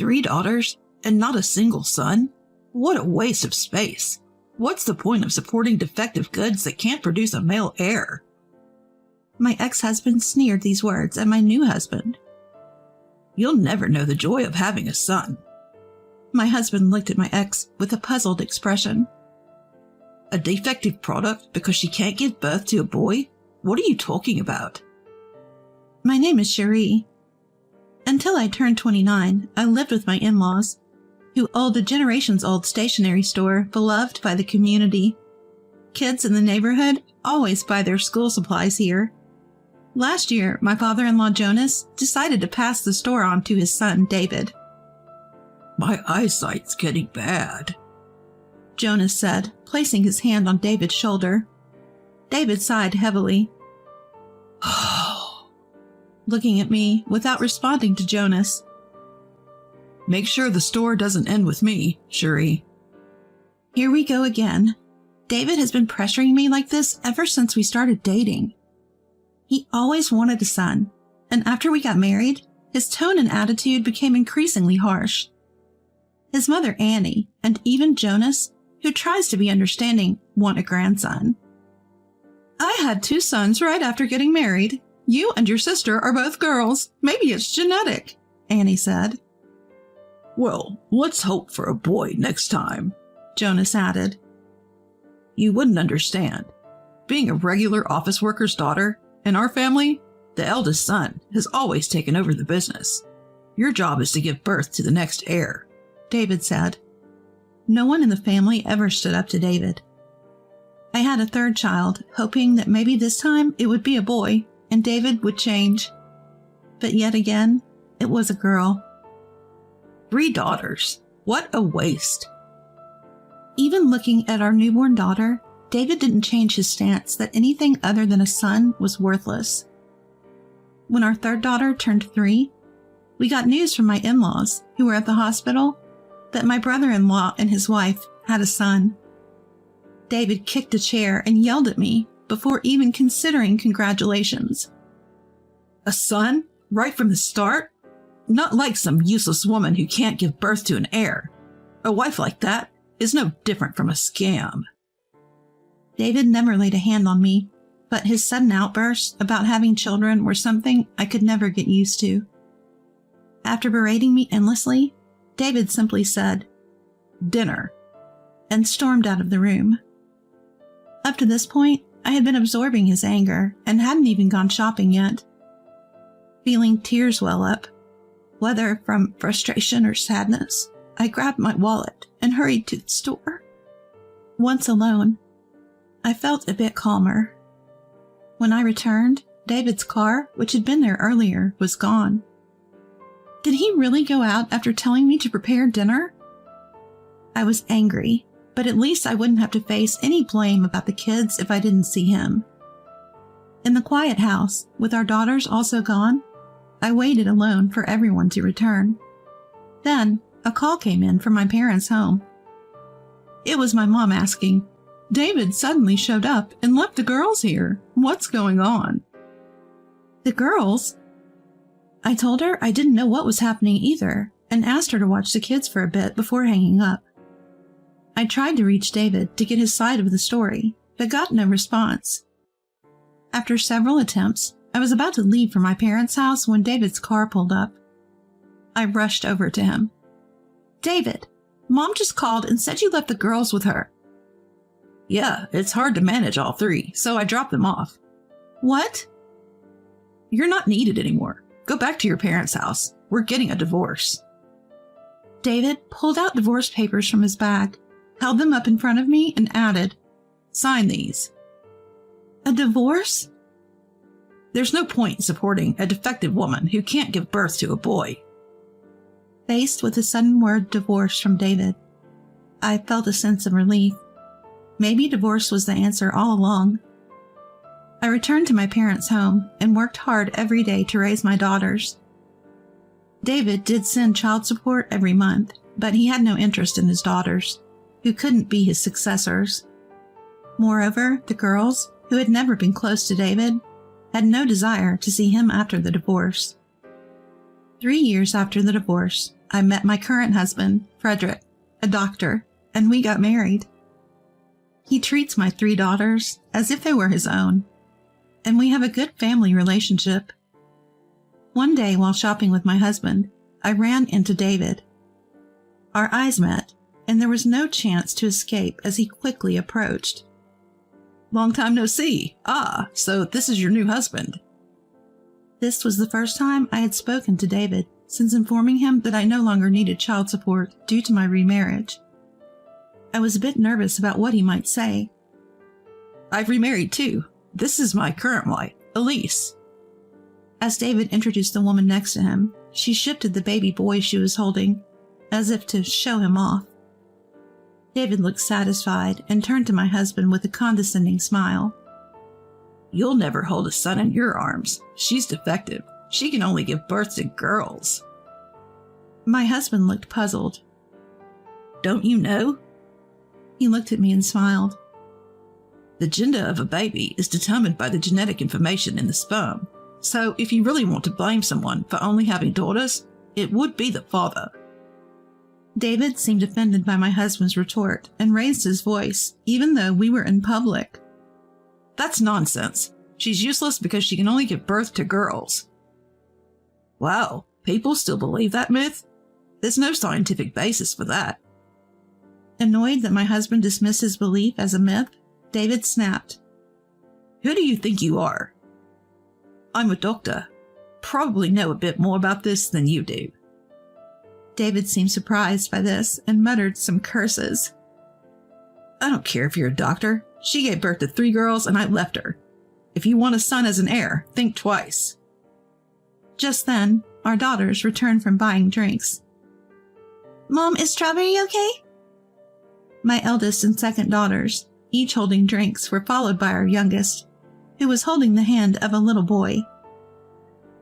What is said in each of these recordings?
3 daughters and not a single son? What a waste of space. What's the point of supporting defective goods that can't produce a male heir? My ex-husband sneered these words at my new husband. You'll never know the joy of having a son. My husband looked at my ex with a puzzled expression. A defective product because she can't give birth to a boy? What are you talking about? My name is Cherie. Until I turned 29, I lived with my in-laws, who owned a generations-old stationery store beloved by the community. Kids in the neighborhood always buy their school supplies here. Last year, my father-in-law Jonas decided to pass the store on to his son, David. My eyesight's getting bad, Jonas said, placing his hand on David's shoulder. David sighed heavily, looking at me without responding to Jonas. Make sure the store doesn't end with me, Cherie. Here we go again. David has been pressuring me like this ever since we started dating. He always wanted a son, and after we got married, his tone and attitude became increasingly harsh. His mother, Annie, and even Jonas, who tries to be understanding, want a grandson. I had 2 sons right after getting married. You and your sister are both girls. Maybe it's genetic, Annie said. Well, let's hope for a boy next time, Jonas added. You wouldn't understand. Being a regular office worker's daughter, in our family, the eldest son has always taken over the business. Your job is to give birth to the next heir, David said. No one in the family ever stood up to David. I had a 3rd child, hoping that maybe this time it would be a boy and David would change. But yet again, it was a girl. 3 daughters. What a waste. Even looking at our newborn daughter, David didn't change his stance that anything other than a son was worthless. When our 3rd daughter turned 3, we got news from my in-laws, who were at the hospital, that my brother-in-law and his wife had a son. David kicked a chair and yelled at me before even considering congratulations. A son? Right from the start? Not like some useless woman who can't give birth to an heir. A wife like that is no different from a scam. David never laid a hand on me, but his sudden outbursts about having children were something I could never get used to. After berating me endlessly, David simply said, "Dinner," and stormed out of the room. Up to this point, I had been absorbing his anger and hadn't even gone shopping yet. Feeling tears well up, whether from frustration or sadness, I grabbed my wallet and hurried to the store. Once alone, I felt a bit calmer. When I returned, David's car, which had been there earlier, was gone. Did he really go out after telling me to prepare dinner? I was angry, but at least I wouldn't have to face any blame about the kids if I didn't see him. In the quiet house, with our daughters also gone, I waited alone for everyone to return. Then, a call came in from my parents' home. It was my mom asking, "David suddenly showed up and left the girls here. What's going on?" The girls? I told her I didn't know what was happening either and asked her to watch the kids for a bit before hanging up. I tried to reach David to get his side of the story, but got no response. After several attempts, I was about to leave for my parents' house when David's car pulled up. I rushed over to him. "David, Mom just called and said you left the girls with her." "Yeah, it's hard to manage all 3, so I dropped them off." "What?" "You're not needed anymore. Go back to your parents' house. We're getting a divorce." David pulled out divorce papers from his bag, held them up in front of me, and added, "Sign these." "A divorce?" There's no point in supporting a defective woman who can't give birth to a boy. Faced with the sudden word divorce from David, I felt a sense of relief. Maybe divorce was the answer all along. I returned to my parents' home and worked hard every day to raise my daughters. David did send child support every month, but he had no interest in his daughters, who couldn't be his successors. Moreover, the girls, who had never been close to David, had no desire to see him after the divorce. 3 years after the divorce, I met my current husband, Frederick, a doctor, and we got married. He treats my 3 daughters as if they were his own, and we have a good family relationship. One day while shopping with my husband, I ran into David. Our eyes met, and there was no chance to escape as he quickly approached. Long time no see. Ah, so this is your new husband. This was the first time I had spoken to David since informing him that I no longer needed child support due to my remarriage. I was a bit nervous about what he might say. I've remarried too. This is my current wife, Elise. As David introduced the woman next to him, she shifted the baby boy she was holding, as if to show him off. David looked satisfied and turned to my husband with a condescending smile. You'll never hold a son in your arms. She's defective. She can only give birth to girls. My husband looked puzzled. Don't you know? He looked at me and smiled. The gender of a baby is determined by the genetic information in the sperm. So if you really want to blame someone for only having daughters, it would be the father. David seemed offended by my husband's retort and raised his voice, even though we were in public. That's nonsense. She's useless because she can only give birth to girls. Wow, people still believe that myth? There's no scientific basis for that. Annoyed that my husband dismissed his belief as a myth, David snapped. Who do you think you are? I'm a doctor. Probably know a bit more about this than you do. David seemed surprised by this and muttered some curses. I don't care if you're a doctor. She gave birth to 3 girls and I left her. If you want a son as an heir, think twice. Just then, our daughters returned from buying drinks. Mom, is Strawberry okay? My eldest and second daughters, each holding drinks, were followed by our youngest, who was holding the hand of a little boy.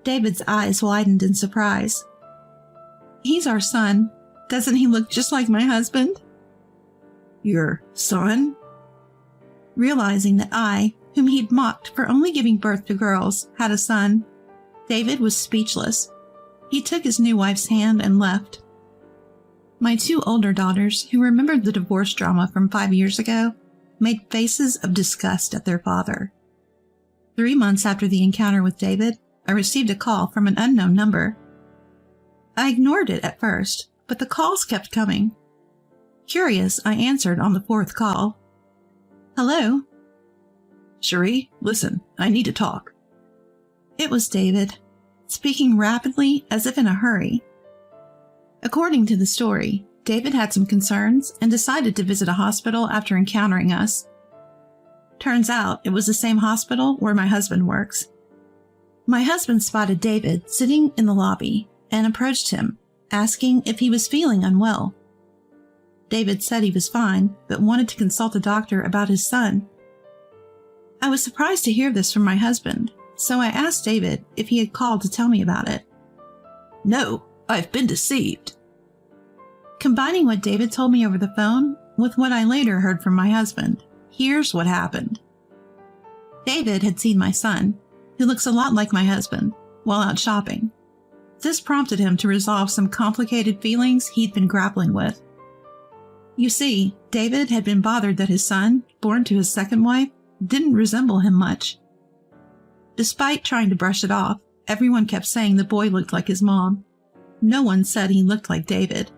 David's eyes widened in surprise. He's our son. Doesn't he look just like my husband? Your son? Realizing that I, whom he'd mocked for only giving birth to girls, had a son, David was speechless. He took his new wife's hand and left. My 2 older daughters, who remembered the divorce drama from 5 years ago, made faces of disgust at their father. 3 months after the encounter with David, I received a call from an unknown number. I ignored it at first, but the calls kept coming. Curious, I answered on the 4th call. Hello? Cherie, listen, I need to talk. It was David, speaking rapidly as if in a hurry. According to the story, David had some concerns and decided to visit a hospital after encountering us. Turns out it was the same hospital where my husband works. My husband spotted David sitting in the lobby and approached him, asking if he was feeling unwell. David said he was fine, but wanted to consult a doctor about his son. I was surprised to hear this from my husband, so I asked David if he had called to tell me about it. No, I've been deceived. Combining what David told me over the phone with what I later heard from my husband, here's what happened. David had seen my son, who looks a lot like my husband, while out shopping. This prompted him to resolve some complicated feelings he'd been grappling with. You see, David had been bothered that his son, born to his second wife, didn't resemble him much. Despite trying to brush it off, everyone kept saying the boy looked like his mom. No one said he looked like David.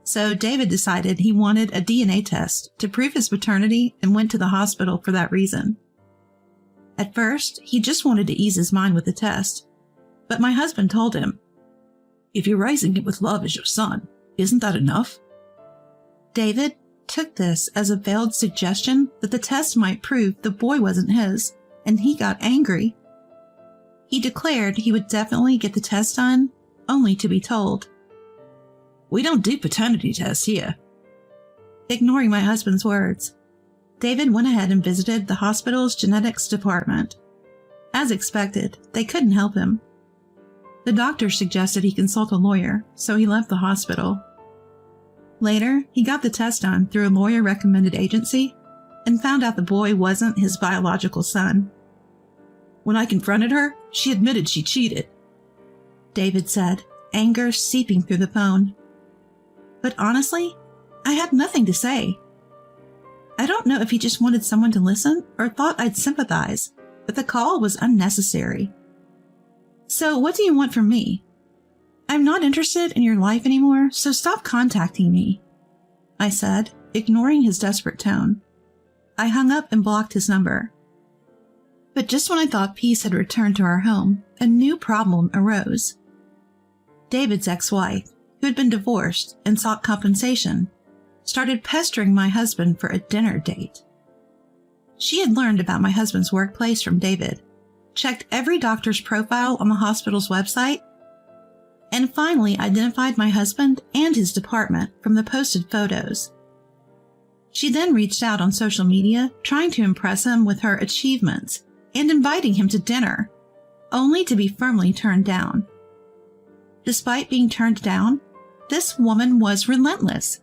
So David decided he wanted a DNA test to prove his paternity and went to the hospital for that reason. At first, he just wanted to ease his mind with the test, but my husband told him, if you're raising it with love as your son, isn't that enough? David took this as a veiled suggestion that the test might prove the boy wasn't his, and he got angry. He declared he would definitely get the test done, only to be told, we don't do paternity tests here. Ignoring my husband's words, David went ahead and visited the hospital's genetics department. As expected, they couldn't help him. The doctor suggested he consult a lawyer, so he left the hospital. Later, he got the test done through a lawyer-recommended agency and found out the boy wasn't his biological son. When I confronted her, she admitted she cheated. David said, anger seeping through the phone. But honestly, I had nothing to say. I don't know if he just wanted someone to listen or thought I'd sympathize, but the call was unnecessary. So what do you want from me? I'm not interested in your life anymore, so stop contacting me, I said, ignoring his desperate tone. I hung up and blocked his number. But just when I thought peace had returned to our home, a new problem arose. David's ex-wife, who had been divorced and sought compensation, started pestering my husband for a dinner date. She had learned about my husband's workplace from David, checked every doctor's profile on the hospital's website, and finally identified my husband and his department from the posted photos. She then reached out on social media, trying to impress him with her achievements and inviting him to dinner, only to be firmly turned down. Despite being turned down, this woman was relentless.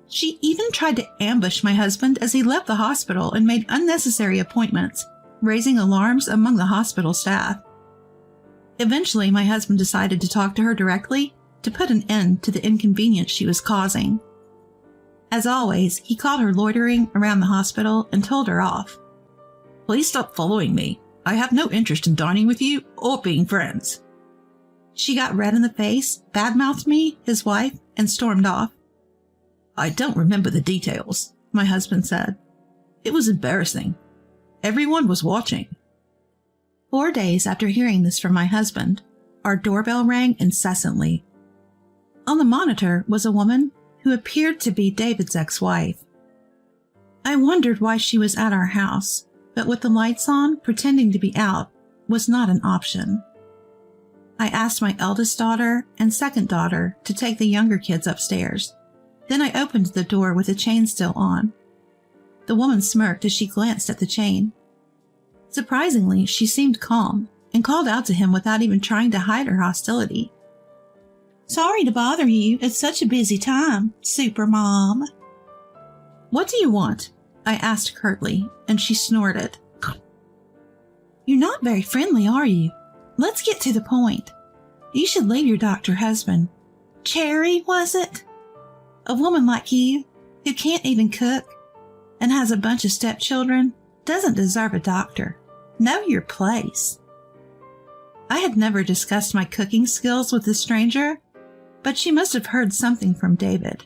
She even tried to ambush my husband as he left the hospital and made unnecessary appointments, raising alarms among the hospital staff. Eventually, my husband decided to talk to her directly to put an end to the inconvenience she was causing. As always, he caught her loitering around the hospital and told her off. Please stop following me. I have no interest in dining with you or being friends. She got red in the face, badmouthed me, his wife, and stormed off. I don't remember the details, my husband said. It was embarrassing. Everyone was watching. 4 days after hearing this from my husband, our doorbell rang incessantly. On the monitor was a woman who appeared to be David's ex-wife. I wondered why she was at our house, but with the lights on, pretending to be out was not an option. I asked my eldest daughter and second daughter to take the younger kids upstairs. Then I opened the door with the chain still on. The woman smirked as she glanced at the chain. Surprisingly, she seemed calm and called out to him without even trying to hide her hostility. Sorry to bother you at such a busy time, Super Mom. What do you want? I asked curtly, and she snorted. You're not very friendly, are you? Let's get to the point. You should leave your doctor husband. Cherry, was it? A woman like you, who can't even cook and has a bunch of stepchildren, doesn't deserve a doctor. Know your place. I had never discussed my cooking skills with this stranger, but she must have heard something from David.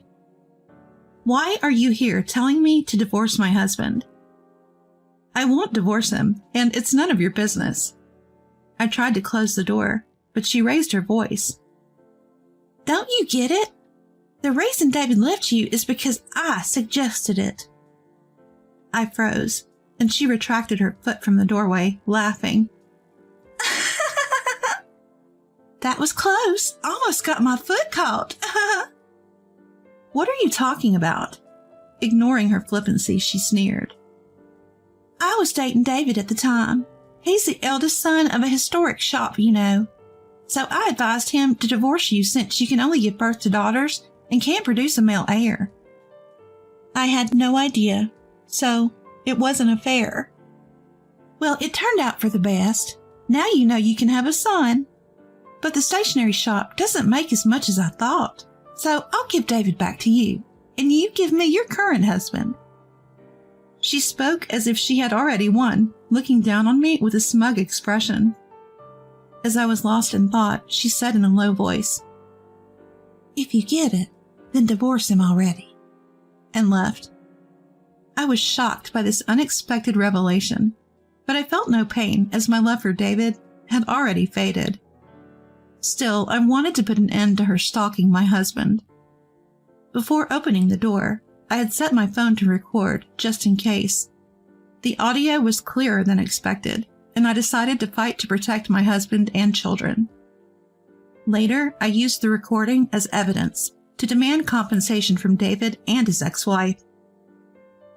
Why are you here telling me to divorce my husband? I won't divorce him, and it's none of your business. I tried to close the door, but she raised her voice. Don't you get it? The reason David left you is because I suggested it. I froze, and she retracted her foot from the doorway, laughing. That was close. Almost got my foot caught. What are you talking about? Ignoring her flippancy, she sneered. I was dating David at the time. He's the eldest son of a historic shop, you know. So I advised him to divorce you since you can only give birth to daughters and can't produce a male heir. I had no idea, so it wasn't a fair. Well, it turned out for the best. Now you know you can have a son. But the stationery shop doesn't make as much as I thought, so I'll give David back to you, and you give me your current husband. She spoke as if she had already won, looking down on me with a smug expression. As I was lost in thought, she said in a low voice, If you get it, then divorce him already, and left. I was shocked by this unexpected revelation, but I felt no pain as my love for David had already faded. Still, I wanted to put an end to her stalking my husband. Before opening the door, I had set my phone to record, just in case. The audio was clearer than expected, and I decided to fight to protect my husband and children. Later, I used the recording as evidence to demand compensation from David and his ex-wife.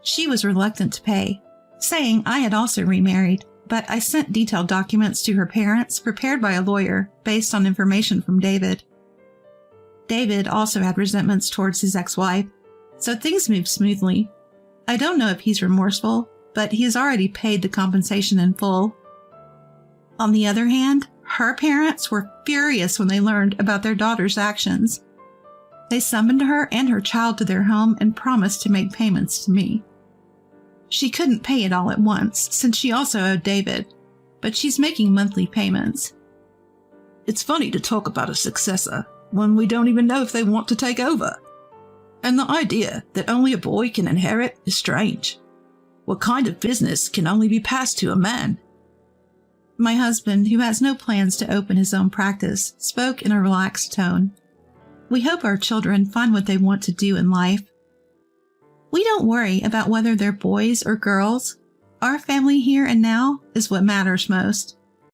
She was reluctant to pay, saying I had also remarried, but I sent detailed documents to her parents prepared by a lawyer based on information from David. David also had resentments towards his ex-wife, so things moved smoothly. I don't know if he's remorseful, but he has already paid the compensation in full. On the other hand, Her parents were furious when they learned about their daughter's actions. They summoned her and her child to their home and promised to make payments to me. She couldn't pay it all at once, since she also owed David, but she's making monthly payments. It's funny to talk about a successor when we don't even know if they want to take over. And the idea that only a boy can inherit is strange. What kind of business can only be passed to a man? My husband, who has no plans to open his own practice, spoke in a relaxed tone. We hope our children find what they want to do in life. We don't worry about whether they're boys or girls. Our family here and now is what matters most.